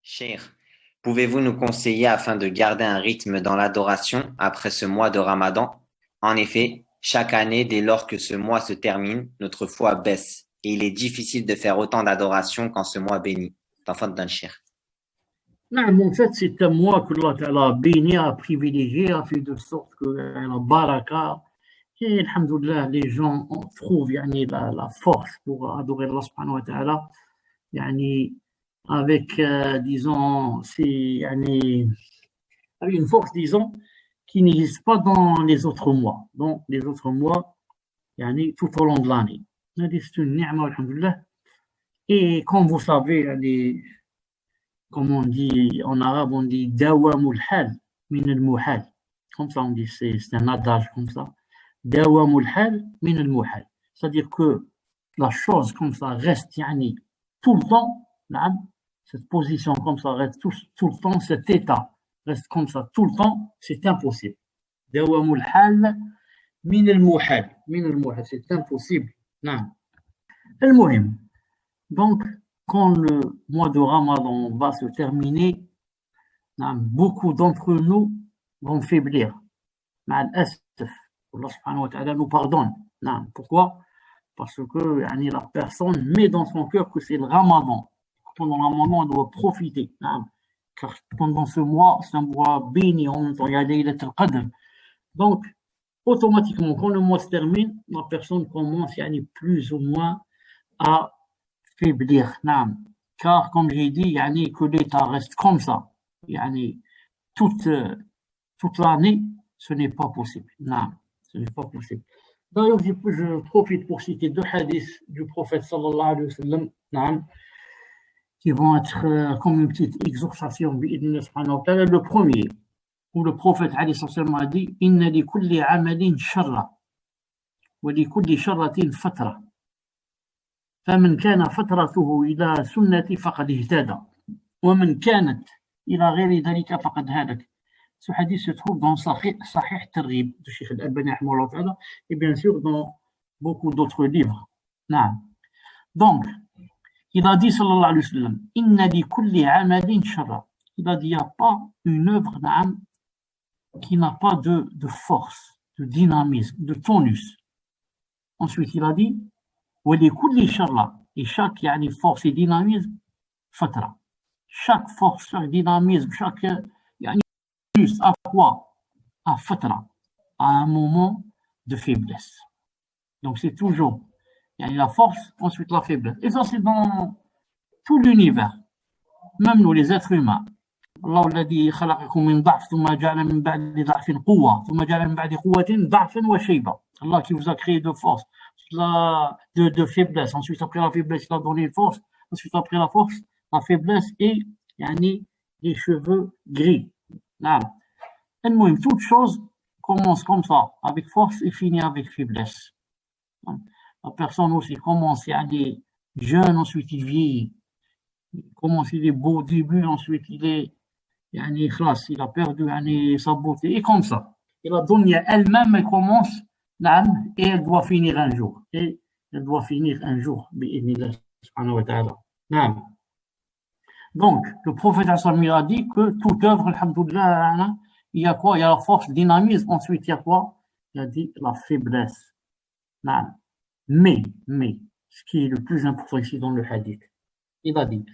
Cheikh, pouvez-vous nous conseiller afin de garder un rythme dans l'adoration après ce mois de Ramadan? En effet, chaque année, dès lors que ce mois se termine, notre foi baisse et il est difficile de faire autant d'adoration qu'en ce mois béni. Tafadhal Cheikh. نعم en fait c'est un mois que Allah Ta'ala a béni, a privilégié, a fait de sorte que la baraka et alhamdoulilah les gens trouvent يعني, la force pour adorer Allah Subhanahu wa Ta'ala يعني, avec disons c'est يعني, avec une force disons qui n'existe pas dans les autres mois يعني, tout au long de l'année. C'est une ni'ma alhamdoulilah. Et comme vous savez يعني, comme on dit en arabe, on dit dawamul hal min al muhal. Comme ça, on dit, c'est un adage comme ça. Dawamul hal min al muhal. C'est-à-dire que la chose comme ça reste yani, tout le temps, cette position comme ça reste tout le temps, cet état reste comme ça tout le temps, c'est impossible. Dawamul hal min al muhal. Min al muhal, c'est impossible. المهم donc quand le mois de Ramadan va se terminer, beaucoup d'entre nous vont faiblir. Allah subhanahu wa ta'ala nous pardonne. Pourquoi? Parce que la personne met dans son cœur que c'est le Ramadan. Pendant le Ramadan, on doit profiter. Car pendant ce mois, c'est un mois béni, en même temps, il y a Laylat al-Qadr. Donc, automatiquement, quand le mois se termine, la personne commence plus ou moins à faiblir. Car comme j'ai dit que l'état reste comme ça toute l'année, ce n'est pas possible. Ce n'est pas possible. D'ailleurs, je profite pour citer deux hadiths du prophète sallallahu alayhi wa sallam qui vont être comme une petite exhortation. Le premier, où le prophète alayhi wa sallam a dit inna li kulli amalin sharra wa li kulli sharratin fatra. فمن كان فترته إلى سنتي فقد اهتدى ومن كانت إلى غير ذلك فقد هلك. Ce hadith se trouve dans Sahih Targhib de Cheikh Al-Albani et bien sûr dans beaucoup d'autres livres. Donc, il a dit sallallahu alayhi wa sallam inna li kulli amalin sharra. Il a dit il n'y a pas une œuvre qui n'a pas de force, de dynamisme, de tonus. Ensuite, il a dit ولكل شر et chaque force et dynamisme fatra. Chaque force, chaque dynamisme, chaque plus à quoi? À fatra, à un moment de faiblesse. Donc c'est toujours la force, ensuite la faiblesse. Et ça c'est dans tout l'univers, même nous les êtres humains. الله الذي خلقكم من ضعف ثم جعل من بعد ضعف قوة ثم جعل من بعد قوة ضعفا وشيبة. Allah qui vous a créé de force, de faiblesse. Ensuite, après la faiblesse, il a donné une force. Ensuite, après la force, la faiblesse et les cheveux gris. Toute chose commence comme ça, avec force et finit avec faiblesse. La personne aussi commence jeune, ensuite il vieillit. Il commence, il est beau au début, ensuite il est classe, il a perdu sa beauté. Et comme ça. Et la dunya elle-même, elle commence et elle doit finir un jour. Et elle doit finir un jour. Donc, le prophète a dit que toute œuvre, alhamdoulilah, il y a quoi? Il y a la force, le dynamisme. Ensuite, il y a quoi? Il a dit la faiblesse. Mais, ce qui est le plus important ici dans le hadith, il a dit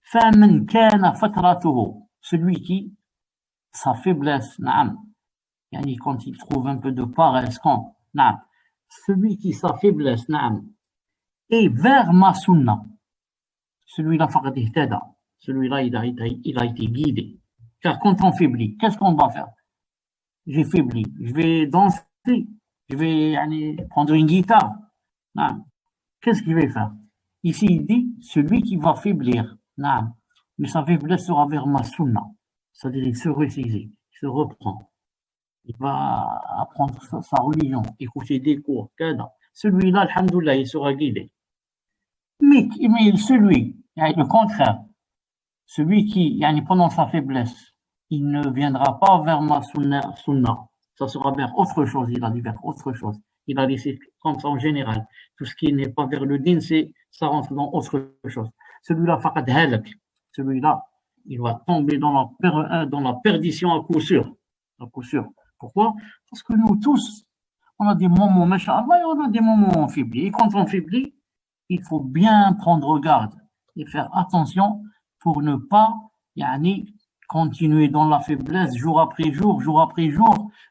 فَمَنْ كَانَ فَتْرَتُهُ, celui qui, sa faiblesse, quand il trouve un peu de paresse, celui qui sa faiblesse est vers ma sunna, celui-là faqad ihtada, celui-là il a été guidé. Car quand on faiblit, qu'est-ce qu'on va faire? J'ai faibli, je vais danser, je vais prendre une guitare. Qu'est-ce qu'il va faire? Ici il dit celui qui va faiblir, mais sa faiblesse sera vers ma sunna, c'est-à-dire il se ressaisit, il se reprend. Il va apprendre sa religion, écouter des cours, celui-là, alhamdoulilah, il sera guidé. Mais celui, le contraire, celui qui, pendant sa faiblesse, il ne viendra pas vers ma sunna, ça sera vers autre chose, il a dit vers autre chose. Il a laissé comme ça en général. Tout ce qui n'est pas vers le din, ça rentre dans autre chose. Celui-là, faqad halak, celui-là, il va tomber dans la perdition à coup sûr. À coup sûr. Pourquoi? Parce que nous tous, on a des moments, machallah, et on a des moments où on faiblit. Et quand on faiblit, il faut bien prendre garde et faire attention pour ne pas, yani, continuer dans la faiblesse jour après jour,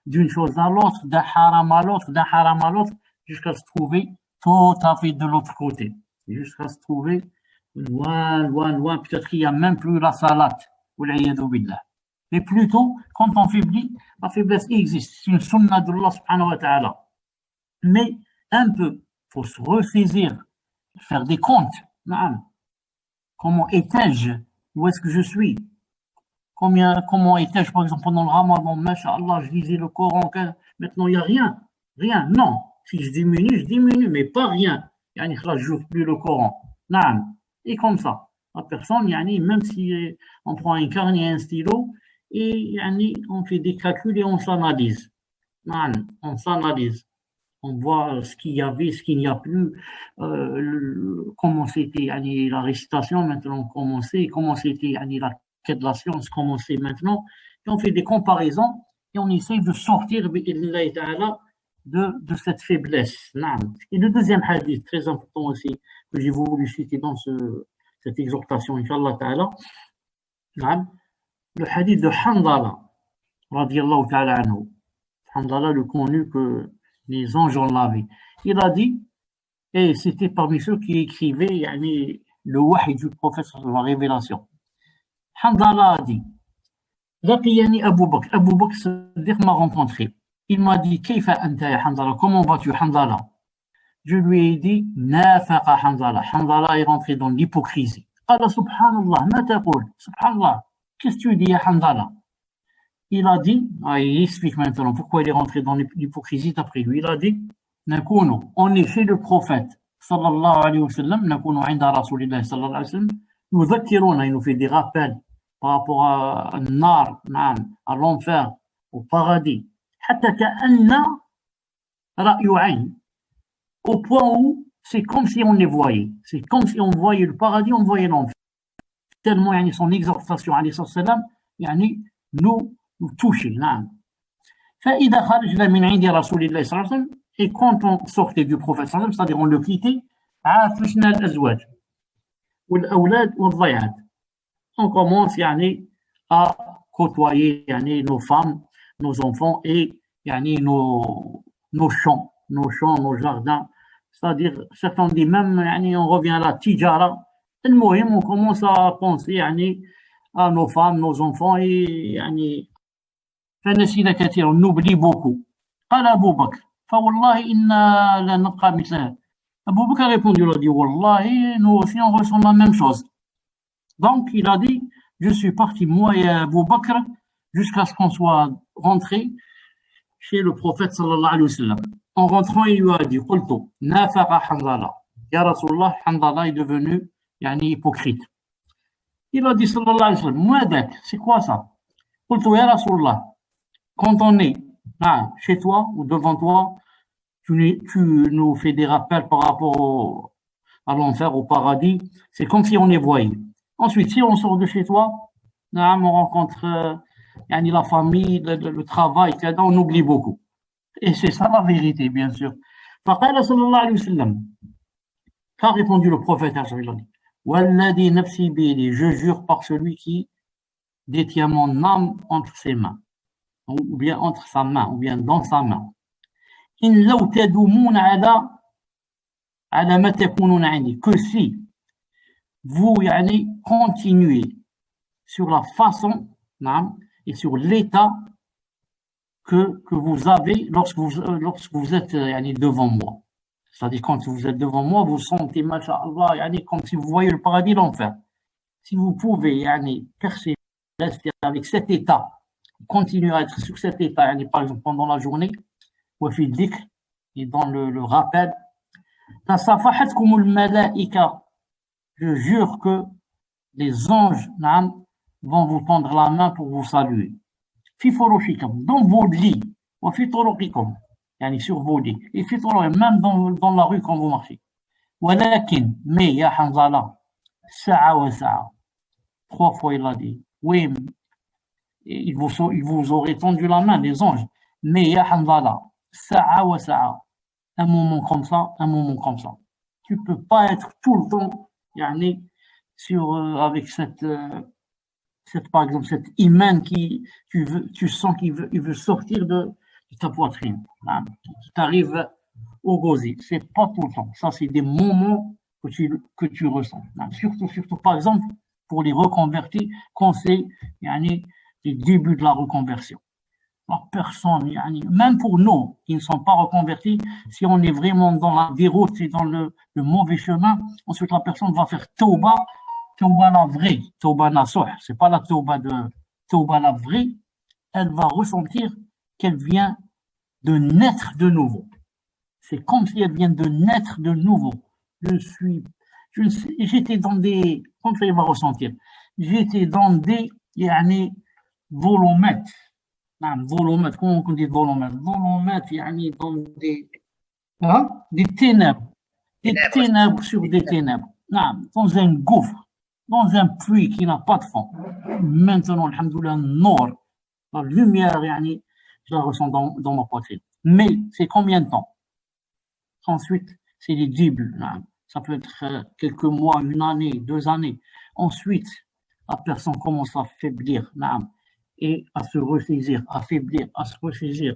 d'une chose à l'autre, d'un haram à l'autre, jusqu'à se trouver tout à fait de l'autre côté. Jusqu'à se trouver loin, peut-être qu'il n'y a même plus la salade. Mais plutôt, quand on faiblit, la faiblesse existe. C'est une sunna d'Allah subhanahu wa ta'ala. Mais un peu, il faut se ressaisir, faire des comptes. Comment étais-je? Où est-ce que je suis? Comment étais-je, par exemple, pendant le Ramadan? Masha'Allah, je lisais le Coran. Maintenant, il n'y a rien. Rien, non. Si je diminue, mais pas rien. Yani, là, je n'ouvre plus le Coran. Et comme ça, la personne, yani, même si on prend un carnet et un stylo, et yani, on fait des calculs et on s'analyse. On s'analyse. On voit ce qu'il y avait, ce qu'il n'y a plus, comment c'était yani, la récitation maintenant, comment c'était yani, la quête de la science, comment c'est maintenant. Et on fait des comparaisons et on essaie de sortir de cette faiblesse. Et le deuxième hadith, très important aussi, que j'ai voulu citer dans cette exhortation, Inch'Allah Ta'ala, le hadith de Handala, radiallahu ta'ala anhu. Handala, le connu que les anges ont lavé. Il a dit, et c'était parmi ceux qui écrivaient yani, le wahy du prophète sur la révélation. Handala a dit, Laqiyani Abu Bakr. Abu Bakr Siddiq m'a rencontré. Il m'a dit, Kayfa anta ya Handala? Comment vas-tu, Handala? Je lui ai dit, Nafaqa Handala. Handala est rentré dans l'hypocrisie. Qala subhanallah, ma taqul? Subhanallah, qu'est-ce que tu dis, ya Handala? Il a dit, il explique maintenant pourquoi il est rentré dans l'hypocrisie d'après lui. Il a dit, Nakunu, on est chez le prophète, sallallahu alayhi wa sallam, Nakunu inda Rasulillah, sallallahu alayhi wa sallam, nous zakiruna, il nous fait des rappels par rapport à nar, à l'enfer, au paradis. Hatta ka'anna ra'yu 'ayn, au point où c'est comme si on les voyait. C'est comme si on voyait le paradis, on voyait l'enfer. Tellement, yani, son exhortation, alayhi sallam, yani, nous toucher. فإذا خرجنا من عند رسول الله صلى الله عليه وسلم, et quand on sortait du prophète صلى الله عليه وسلم, c'est-à-dire on le quittait, عافشنا الأزواج والأولاد والضيعات. On commence يعني à côtoyer يعني nos femmes, nos enfants et يعني nos champs, nos jardins. C'est-à-dire, certains disent même يعني on revient à la tijara. المهم, on commence à penser يعني à nos femmes, nos enfants et يعني فنسينا كثيرا, نوبلي beaucoup. قال أبو بكر فوالله إنا لا نبقى مثل هذا. Abu Bakr a répondu, il a dit, Wallahi, nous aussi on ressent la même chose. Donc il a dit, je suis parti, moi et Abu Bakr, jusqu'à ce qu'on soit rentré chez le prophète sallallahu alayhi wa sallam. En rentrant, il lui a dit, Qultu, nafaqa Handala. Ya Rasulallah, Handala est devenu yani, hypocrite. Il a dit, sallallahu alayhi wa sallam, Mouadak, c'est quoi ça? Qultu, ya Rasulallah, quand on est chez toi ou devant toi, tu nous fais des rappels par rapport à l'enfer, au paradis, c'est comme si on les voyait. Ensuite, si on sort de chez toi, on rencontre la famille, le travail, on oublie beaucoup. Et c'est ça la vérité, bien sûr. فقال صلى الله عليه وسلم, qu'a répondu le prophète, Walladhi nafsi biyadi, je jure par celui qui détient mon âme entre ses mains, ou bien entre sa main, ou bien dans sa main. In law tadumun ala ma takununa indi, que si vous continuez sur la façon et sur l'état que vous avez lorsque vous êtes devant moi. C'est-à-dire quand vous êtes devant moi, vous sentez, masha'Allah, comme si vous voyez le paradis et l'enfer. Si vous pouvez persévérer, rester avec cet état, continuer à être sur cet état, par exemple pendant la journée, et dans le rappel, je jure que les anges vont vous tendre la main pour vous saluer. Dans vos lits, sur vos lits, et même dans la rue quand vous marchez. Mais ya Hanzala, sa'a wa sa'a, 3 fois il a dit. Oui, ils vous auraient tendu la main, les anges. Mais ya Hanzala, sa'a wa sa'a. Un moment comme ça, un moment comme ça. Tu peux pas être tout le temps, yani, avec par exemple, cette iman tu sens il veut sortir de ta poitrine, hein, qui t'arrive au gosier. C'est pas tout le temps. Ça, c'est des moments que tu ressens. Hein. Surtout, par exemple, pour les reconvertis, quand c'est, yani, les débuts de la reconversion. La personne, même pour nous qui ne sont pas reconvertis, si on est vraiment dans la déroute et dans le mauvais chemin, ensuite la personne va faire tauba la vraie, tauba nasuh, c'est pas la tauba la vraie, elle va ressentir qu'elle vient de naître de nouveau. C'est comme si elle vient de naître de nouveau. J'étais dans des, comme ça il va ressentir, j'étais dans des, volomètres. ظلمات comment on dit ظلمات يعني dans des ténèbres sur des ténèbres dans un gouffre, dans un puits qui n'a pas de fond. Maintenant alhamdoulilah nour, la lumière يعني je la ressens dans ma poitrine. Mais c'est combien de temps? Ensuite c'est les débuts, ça peut être quelques mois, une année, 2 années. Ensuite la personne commence à faiblir, et à se ressaisir, à faiblir, à se ressaisir.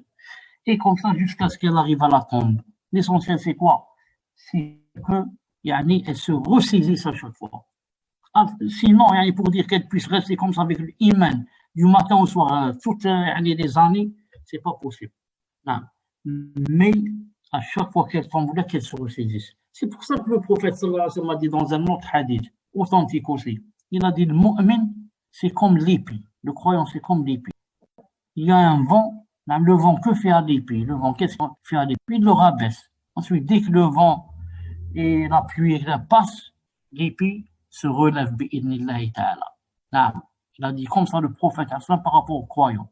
Et comme ça, jusqu'à ce qu'elle arrive à la tombe. L'essentiel, c'est quoi? C'est que, elle se ressaisisse à chaque fois. Sinon, pour dire qu'elle puisse rester comme ça avec l'iman du matin au soir, toutes les années, c'est pas possible. Non. Mais, à chaque fois qu'elle tombe là, qu'elle se ressaisisse. C'est pour ça que le prophète, sallallahu alayhi wa sallam, a dit dans un autre hadith, authentique aussi, il a dit, le mu'min, c'est comme l'épi. Le croyant, c'est comme l'épi. Il y a un vent, le vent, que fait à l'épi? Le vent, qu'est-ce qu'il fait à l'épi? Il le rabaisse. Ensuite, dès que le vent et la pluie passent, l'épi se relève, bi'idnillahi ta'ala. Il a dit comme ça le prophète par rapport aux croyants.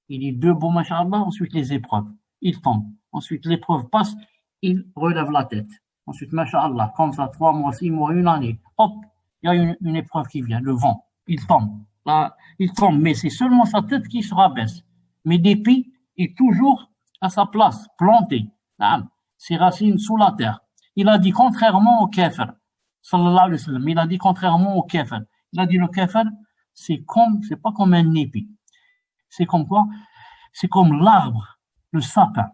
Il dit 2 bons, masha'Allah, ensuite les épreuves. Il tombe. Ensuite, l'épreuve passe, il relève la tête. Ensuite, masha'Allah, comme ça, 3 mois, 6 mois, 1 année, hop, il y a une épreuve qui vient, le vent. Il tombe. Là, il tombe, mais c'est seulement sa tête qui se rabaisse. Mais l'épi est toujours à sa place, planté. Ses racines sous la terre. Il a dit contrairement au kafir, sallallahu alayhi wa sallam, il a dit contrairement au kafir. Il a dit le kafir, c'est pas comme un épi. C'est comme quoi? C'est comme l'arbre, le sapin.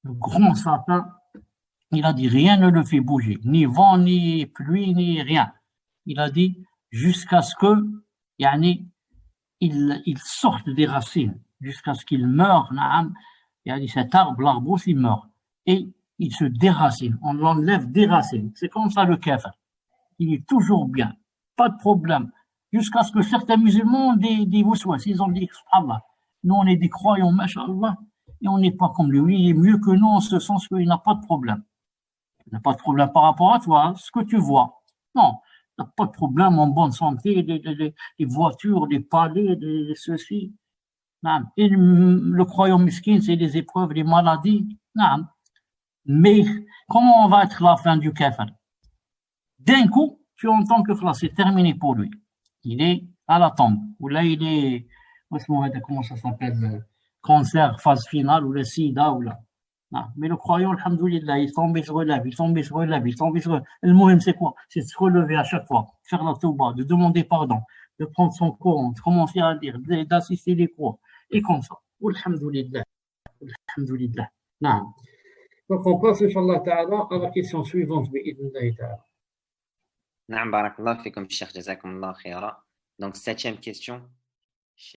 Le grand sapin, il a dit rien ne le fait bouger. Ni vent, ni pluie, ni rien. Il a dit jusqu'à ce que il sortent des racines jusqu'à ce qu'il meure. Cet arbre, l'arbre aussi meurt. Et il se déracine. On l'enlève des racines. C'est comme ça le kafir. Il est toujours bien. Pas de problème. Jusqu'à ce que certains musulmans ont des waswas. Ils ont dit, subhanallah, nous on est des croyants, masha'Allah, et on n'est pas comme lui. Il est mieux que nous en ce sens qu'il n'a pas de problème. Il n'a pas de problème par rapport à toi, ce que tu vois. Non. Il n'y a pas de problème en bonne santé, des voitures, des palais, ceci. Et le croyant miskin, c'est les épreuves, les maladies. Mais comment va être la fin du kafir? D'un coup, tu entends que c'est terminé pour lui. Il est à la tombe. Ou là, il est, comment ça s'appelle, cancer, phase finale, ou le sida, ou là. Mais le croyant, alhamdoulilah, il tombe et se relève, il tombe et se relève, il tombe et se relève. Le moyen, c'est quoi? C'est de se relever à chaque fois, faire la tauba, de demander pardon, de prendre son Coran, de commencer à lire, d'assister les cours, et comme ça. Alhamdoulilah. Alhamdoulilah. Donc on passe, Inch'Allah ta'ala, à la question suivante, bi'idnillahi ta'ala. Na'am, barakallah fikum, Cheikh, jazakumullah khaira. Donc, 7e question.